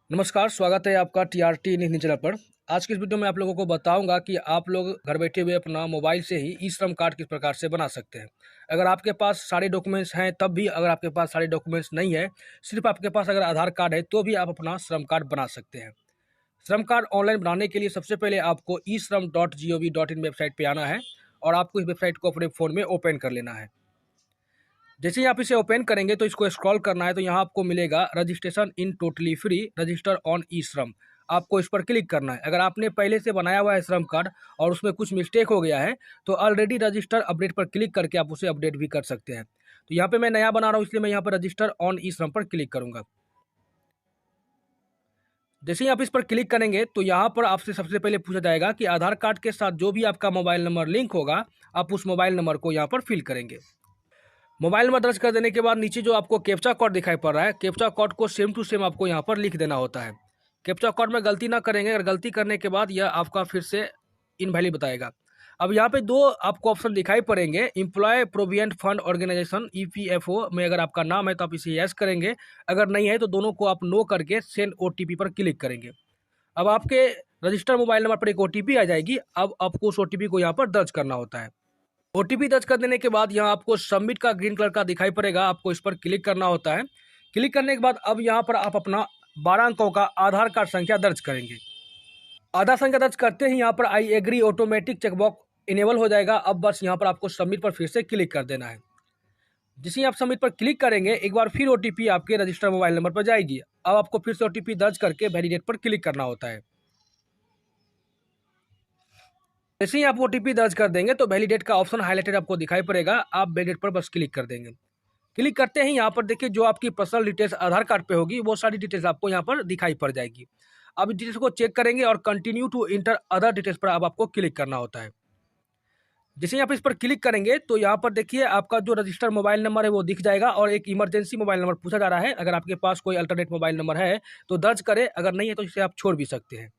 नमस्कार, स्वागत है आपका टीआरटी न्यूज़ चैनल पर। आज की इस वीडियो में आप लोगों को बताऊंगा कि आप लोग घर बैठे हुए अपना मोबाइल से ही ई श्रम कार्ड किस प्रकार से बना सकते हैं। अगर आपके पास सारे डॉक्यूमेंट्स हैं तब भी, अगर आपके पास सारे डॉक्यूमेंट्स नहीं है, सिर्फ आपके पास अगर आधार कार्ड है तो भी आप अपना श्रम कार्ड बना सकते हैं। श्रम कार्ड ऑनलाइन बनाने के लिए सबसे पहले आपको e-shram.gov.in वेबसाइट पर आना है और आपको इस वेबसाइट को अपने फ़ोन में ओपन कर लेना है। जैसे ही आप इसे ओपन करेंगे तो इसको स्क्रॉल करना है, तो यहाँ आपको मिलेगा registration in totally free register on E Shram. आपको इस पर क्लिक करना है। अगर आपने पहले से बनाया हुआ है श्रम कार्ड और उसमें कुछ मिस्टेक हो गया है तो ऑलरेडी रजिस्टर अपडेट पर क्लिक करके आप उसे अपडेट भी कर सकते हैं। तो यहाँ पे मैं नया बना रहा हूँ, इसलिए मैं यहाँ पर रजिस्टर ऑन ई श्रम पर क्लिक करूँगा। जैसे ही आप इस पर क्लिक करेंगे तो यहाँ पर आपसे सबसे पहले पूछा जाएगा कि आधार कार्ड के साथ जो भी आपका मोबाइल नंबर लिंक होगा, आप उस मोबाइल नंबर को यहाँ पर फिल करेंगे। मोबाइल नंबर दर्ज कर देने के बाद नीचे जो आपको कैप्चा कोड दिखाई पड़ रहा है, कैप्चा कोड को सेम टू सेम आपको यहाँ पर लिख देना होता है। कैप्चा कोड में गलती ना करेंगे, अगर गलती करने के बाद यह आपका फिर से इनवैलिड बताएगा। अब यहाँ पे दो आपको ऑप्शन दिखाई पड़ेंगे, employ provident fund organisation EPFO में अगर आपका नाम है तो आप इसे यस करेंगे, अगर नहीं है तो दोनों को आप नो करके सेंड ओटीपी पर क्लिक करेंगे। अब आपके रजिस्टर मोबाइल नंबर पर एक ओटीपी आ जाएगी। अब आपको उस ओटीपी को यहाँ पर दर्ज करना होता है। ओटीपी दर्ज कर देने के बाद यहाँ आपको सबमिट का ग्रीन कलर का दिखाई पड़ेगा, आपको इस पर क्लिक करना होता है। क्लिक करने के बाद अब यहाँ पर आप अपना 12 अंकों का आधार कार्ड संख्या दर्ज करेंगे। आधार संख्या दर्ज करते ही यहाँ पर I agree automatic checkbox enable हो जाएगा। अब बस यहाँ पर आपको सबमिट पर फिर से क्लिक कर देना है। जिसे आप सबमिट पर क्लिक करेंगे एक बार फिर ओटीपी आपके रजिस्टर्ड मोबाइल नंबर पर जाएगी। अब आपको फिर से ओटीपी दर्ज करके वैलिडेट पर क्लिक करना होता है। जैसे ही आप ओटीपी दर्ज कर देंगे तो वैलिडेट का ऑप्शन हाईलाइटेड आपको दिखाई पड़ेगा, आप वैलिडेट पर बस क्लिक कर देंगे। क्लिक करते ही यहाँ पर देखिए जो आपकी पर्सनल डिटेल्स आधार कार्ड पे होगी वो सारी डिटेल्स आपको यहाँ पर दिखाई पड़ जाएगी। अब डिटेल्स को चेक करेंगे और continue to enter other details पर अब आपको क्लिक करना होता है। जैसे यहाँ पर इस पर क्लिक करेंगे तो यहाँ पर देखिए आपका जो रजिस्टर्ड मोबाइल नंबर है वो दिख जाएगा और एक इमरजेंसी मोबाइल नंबर पूछा जा रहा है। अगर आपके पास कोई अल्टरनेट मोबाइल नंबर है तो दर्ज करें, अगर नहीं है तो इसे आप छोड़ भी सकते हैं।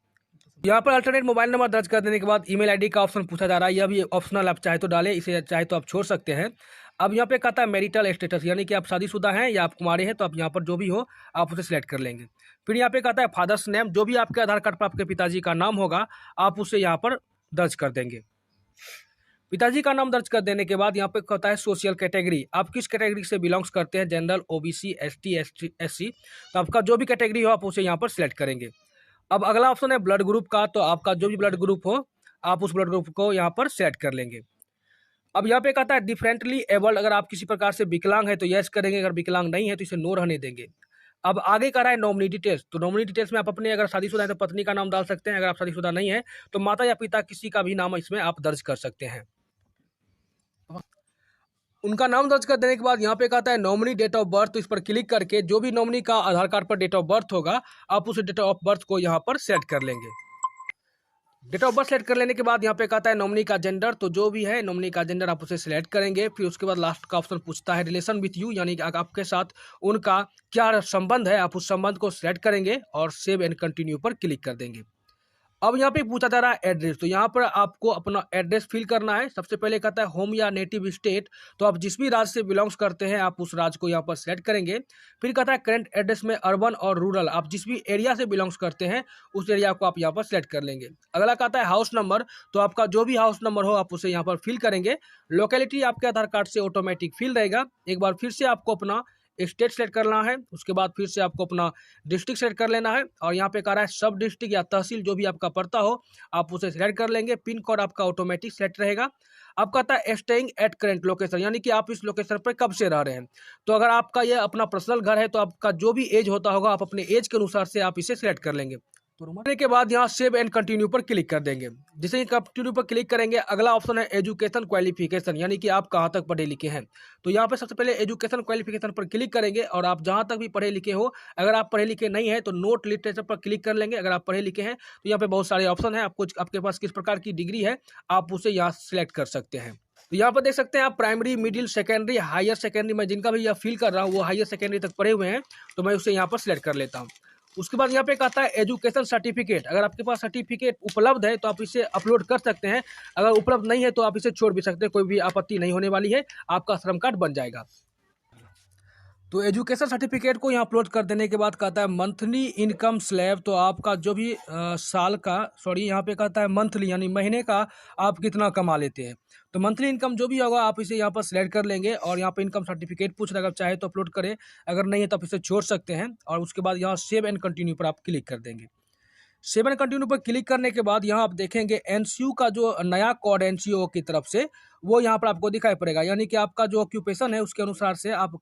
यहाँ पर अल्टरनेट मोबाइल नंबर दर्ज कर देने के बाद ईमेल आईडी का ऑप्शन पूछा जा रहा है, यह भी ऑप्शनल, आप चाहे तो डालें, इसे चाहे तो आप छोड़ सकते हैं। अब यहाँ पे कहता है मैरिटल स्टेटस, यानी कि आप शादीशुदा हैं या आप कुंवारे हैं, तो आप यहाँ पर जो भी हो आप उसे सिलेक्ट कर लेंगे। फिर यहाँ पे कहता है फादर्स नेम, जो भी आपके आधार कार्ड पर आपके पिताजी का नाम होगा आप उसे यहाँ पर दर्ज कर देंगे। पिताजी का नाम दर्ज कर देने के बाद यहाँ पे कहता है सोशल कैटेगरी, आप किस कैटेगरी से बिलोंग्स करते हैं, जनरल, ओबीसी, एसटी, एससी, तो आपका जो भी कैटेगरी हो आप उसे यहाँ पर सिलेक्ट करेंगे। अब अगला ऑप्शन है ब्लड ग्रुप का, तो आपका जो भी ब्लड ग्रुप हो आप उस ब्लड ग्रुप को यहाँ पर सेलेक्ट कर लेंगे। अब यहाँ पे कहता है डिफरेंटली एबल्ड, अगर आप किसी प्रकार से विकलांग है तो यस करेंगे, अगर विकलांग नहीं है तो इसे नो रहने देंगे। अब आगे कर रहा है नॉमिनी डिटेल्स, तो नॉमिनी डिटेल्स में आप अपने अगर शादीशुदा है तो पत्नी का नाम डाल सकते हैं, अगर आप शादीशुदा नहीं है तो माता या पिता किसी का भी नाम इसमें आप दर्ज कर सकते हैं। उनका नाम दर्ज कर देने के बाद यहाँ पे कहता है नॉमिनी डेट ऑफ बर्थ, तो इस पर क्लिक करके जो भी नॉमिनी का आधार कार्ड पर डेट ऑफ बर्थ होगा आप उस डेट ऑफ बर्थ को यहाँ पर सेलेक्ट कर लेंगे। डेट ऑफ बर्थ सेलेक्ट कर लेने के बाद यहाँ पे कहता है नॉमिनी का जेंडर, तो जो भी है नॉमिनी का जेंडर आप उसे सिलेक्ट करेंगे। फिर उसके बाद लास्ट का ऑप्शन पूछता है रिलेशन विथ यू, यानी कि आपके साथ उनका क्या संबंध है, आप उस संबंध को सिलेक्ट करेंगे और सेव एंड कंटिन्यू पर क्लिक कर देंगे। अब यहाँ पे पूछा जा रहा है एड्रेस, तो यहाँ पर आपको अपना एड्रेस फिल करना है। सबसे पहले कहता है होम या नेटिव स्टेट, तो आप जिस भी राज्य से बिलोंग्स करते हैं आप उस राज्य को यहाँ पर सेलेक्ट करेंगे। फिर कहता है करंट एड्रेस में अर्बन और रूरल, आप जिस भी एरिया से बिलोंग्स करते हैं उस एरिया को आप यहाँ पर सेलेक्ट कर लेंगे। अगला कहता है हाउस नंबर, तो आपका जो भी हाउस नंबर हो आप उसे यहाँ पर फिल करेंगे। लोकेलिटी आपके आधार कार्ड से ऑटोमेटिक फिल रहेगा। एक बार फिर से आपको अपना स्टेट सेलेक्ट करना है, उसके बाद फिर से आपको अपना डिस्ट्रिक्ट सेलेक्ट कर लेना है और यहाँ पे कह रहा है सब डिस्ट्रिक्ट या तहसील जो भी आपका पड़ता हो आप उसे सेलेक्ट कर लेंगे। पिन कोड आपका ऑटोमेटिक सेलेक्ट रहेगा। अब कहता है स्टेइंग एट करंट लोकेशन, यानी कि आप इस लोकेशन पर कब से रह रहे हैं। तो अगर आपका यह अपना पर्सनल घर है तो आपका जो भी एज होता होगा आप अपने एज के अनुसार से आप इसे सिलेक्ट कर लेंगे। करने के बाद यहाँ सेव एंड कंटिन्यू पर क्लिक कर देंगे। जैसे ही कंटिन्यू पर क्लिक करेंगे अगला ऑप्शन है एजुकेशन क्वालिफिकेशन, यानी कि आप कहाँ तक पढ़े लिखे हैं। तो यहाँ पे सबसे पहले एजुकेशन क्वालिफिकेशन पर क्लिक करेंगे और आप जहाँ तक भी पढ़े लिखे हो, अगर आप पढ़े लिखे नहीं है तो नोट लिटरेचर पर क्लिक कर लेंगे। अगर आप पढ़े लिखे हैं तो यहाँ पे बहुत सारे ऑप्शन है, आपको आपके पास किस प्रकार की डिग्री है आप उसे यहाँ सिलेक्ट कर सकते हैं। तो यहाँ पर देख सकते हैं आप primary, middle, secondary, higher secondary, मैं जिनका भी यह फील कर रहा हूँ वो हायर सेकेंडरी तक पढ़े हुए हैं तो मैं उसे यहाँ पर सिलेक्ट कर लेता हूँ। उसके बाद यहाँ पे कहता है एजुकेशन सर्टिफिकेट, अगर आपके पास सर्टिफिकेट उपलब्ध है तो आप इसे अपलोड कर सकते हैं, अगर उपलब्ध नहीं है तो आप इसे छोड़ भी सकते हैं, कोई भी आपत्ति नहीं होने वाली है, आपका श्रम कार्ड बन जाएगा। तो एजुकेशन सर्टिफिकेट को यहाँ अपलोड कर देने के बाद कहता है मंथली इनकम स्लैब। तो आपका जो भी साल का, सॉरी यहाँ पे कहता है मंथली यानी महीने का आप कितना कमा लेते हैं। तो मंथली इनकम जो भी होगा आप इसे यहाँ पर सिलेक्ट कर लेंगे और यहाँ पे इनकम सर्टिफिकेट पूछ रहा है, अगर चाहे तो अपलोड करें, अगर नहीं है तो आप इसे छोड़ सकते हैं। और उसके बाद यहाँ सेव एंड कंटिन्यू पर आप क्लिक कर देंगे। सेव एंड कंटिन्यू पर क्लिक करने के बाद यहाँ आप देखेंगे एनसीयू का जो नया कोड एनसीयू की तरफ से वो यहाँ पर आपको दिखाई पड़ेगा, यानी कि आपका जो ऑक्यूपेशन है उसके अनुसार से आप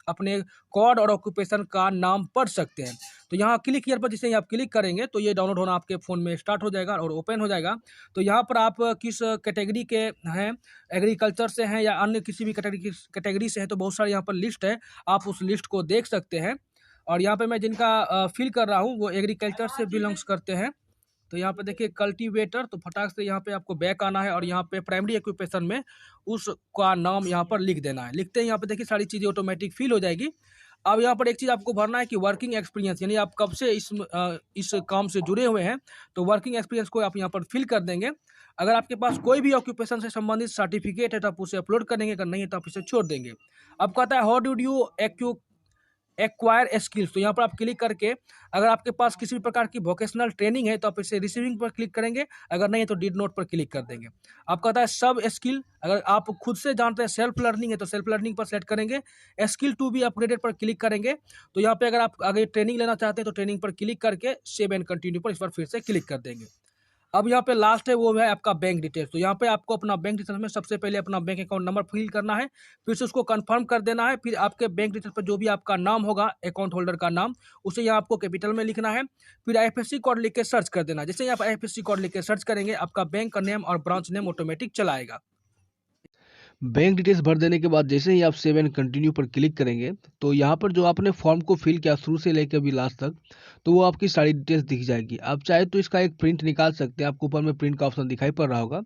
अपने कोड और ऑक्यूपेशन का नाम पढ़ सकते हैं। तो यहाँ क्लिक हियर पर जिसे आप क्लिक करेंगे तो ये डाउनलोड होना आपके फ़ोन में स्टार्ट हो जाएगा और ओपन हो जाएगा। तो यहाँ पर आप किस कैटेगरी के हैं, एग्रीकल्चर से हैं या अन्य किसी भी कैटेगरी से हैं, तो बहुत सारी यहाँ पर लिस्ट है, आप उस लिस्ट को देख सकते हैं। और यहाँ पे मैं जिनका फिल कर रहा हूँ वो एग्रीकल्चर से बिलोंग्स करते हैं। तो यहाँ पे देखिए कल्टीवेटर, तो फटाक से यहाँ पे आपको बैक आना है और यहाँ पे प्राइमरी एक्यूपेशन में उसका नाम यहाँ पर लिख देना है। लिखते ही यहाँ पे देखिए सारी चीज़ें ऑटोमेटिक फिल हो जाएगी। अब यहाँ पर एक चीज़ आपको भरना है कि वर्किंग एक्सपीरियंस, यानी आप कब से इस काम से जुड़े हुए हैं। तो वर्किंग एक्सपीरियंस को आप यहाँ पर फिल कर देंगे। अगर आपके पास कोई भी ऑक्यूपेशन से संबंधित सर्टिफिकेट है तो आप उसे अपलोड कर देंगे, अगर नहीं है तो आप इसे छोड़ देंगे। अब कहता है how do you acquire skills. तो यहाँ पर आप क्लिक करके अगर आपके पास किसी भी प्रकार की वोकेशनल ट्रेनिंग है तो आप इसे रिसीविंग पर क्लिक करेंगे, अगर नहीं है तो डिड नोट पर क्लिक कर देंगे। आप कहता है सब स्किल, अगर आप खुद से जानते हैं सेल्फ लर्निंग है तो सेल्फ लर्निंग पर सेलेक्ट करेंगे। स्किल टू बी अपग्रेडेड पर क्लिक करेंगे। तो यहाँ पे अगर आप आगे ट्रेनिंग लेना चाहते हैं तो ट्रेनिंग पर क्लिक करके सेव एंड कंटिन्यू पर इस पर फिर से क्लिक कर देंगे। अब यहाँ पे लास्ट है वो है आपका बैंक डिटेल्स। तो यहाँ पे आपको अपना बैंक डिटेल्स में सबसे पहले अपना बैंक अकाउंट नंबर फिल करना है, फिर से उसको कंफर्म कर देना है। फिर आपके बैंक डिटेल्स पर जो भी आपका नाम होगा, अकाउंट होल्डर का नाम, उसे यहाँ आपको कैपिटल में लिखना है। फिर आईएफएससी कोड लिख के सर्च कर देना। जैसे ही आप आईएफएससी कोड लिख के सर्च करेंगे आपका बैंक का नेम और ब्रांच नेम ऑटोमेटिक चलाएगा। बैंक डिटेल्स भर देने के बाद जैसे ही आप सेव एंड कंटिन्यू पर क्लिक करेंगे तो यहाँ पर जो आपने फॉर्म को फिल किया शुरू से लेकर अभी लास्ट तक, तो वो आपकी सारी डिटेल्स दिख जाएगी। आप चाहे तो इसका एक प्रिंट निकाल सकते हैं, आपको ऊपर में प्रिंट का ऑप्शन दिखाई पड़ रहा होगा।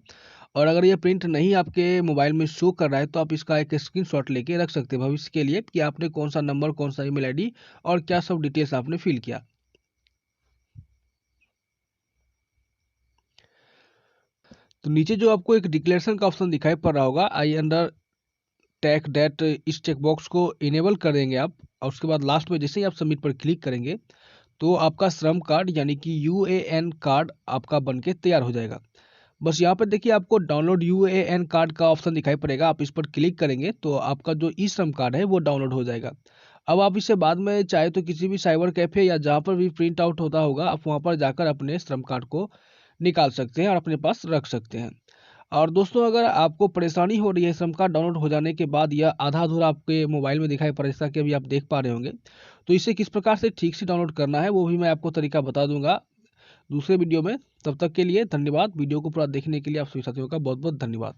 और अगर ये प्रिंट नहीं आपके मोबाइल में शो कर रहा है तो आप इसका एक स्क्रीनशॉट लेके रख सकते हैं भविष्य के लिए कि आपने कौन सा नंबर, कौन सा ईमेल आईडी और क्या सब डिटेल्स आपने फिल किया। तो नीचे जो आपको एक डिक्लेरेशन का ऑप्शन दिखाई पड़ रहा होगा, आई अंडर टेक डेट, इस चेकबॉक्स को इनेबल कर देंगे आप। और उसके बाद लास्ट में जैसे ही आप सबमिट पर क्लिक करेंगे तो आपका श्रम कार्ड यानी कि यूएएन कार्ड आपका बनके तैयार हो जाएगा। बस यहाँ पर देखिए आपको डाउनलोड यूएएन कार्ड का ऑप्शन दिखाई पड़ेगा, आप इस पर क्लिक करेंगे तो आपका जो ई श्रम कार्ड है वो डाउनलोड हो जाएगा। अब आप इसे बाद में चाहे तो किसी भी साइबर कैफे या जहाँ पर भी प्रिंट आउट होता होगा आप वहाँ पर जाकर अपने श्रम कार्ड को निकाल सकते हैं और अपने पास रख सकते हैं। और दोस्तों अगर आपको परेशानी हो रही है श्रम कार्ड डाउनलोड हो जाने के बाद या आधा अधूरा आपके मोबाइल में दिखाई पड़े, जैसा कि अभी आप देख पा रहे होंगे, तो इसे किस प्रकार से ठीक से डाउनलोड करना है वो भी मैं आपको तरीका बता दूंगा दूसरे वीडियो में। तब तक के लिए धन्यवाद। वीडियो को पूरा देखने के लिए आप सभी साथियों का बहुत बहुत धन्यवाद।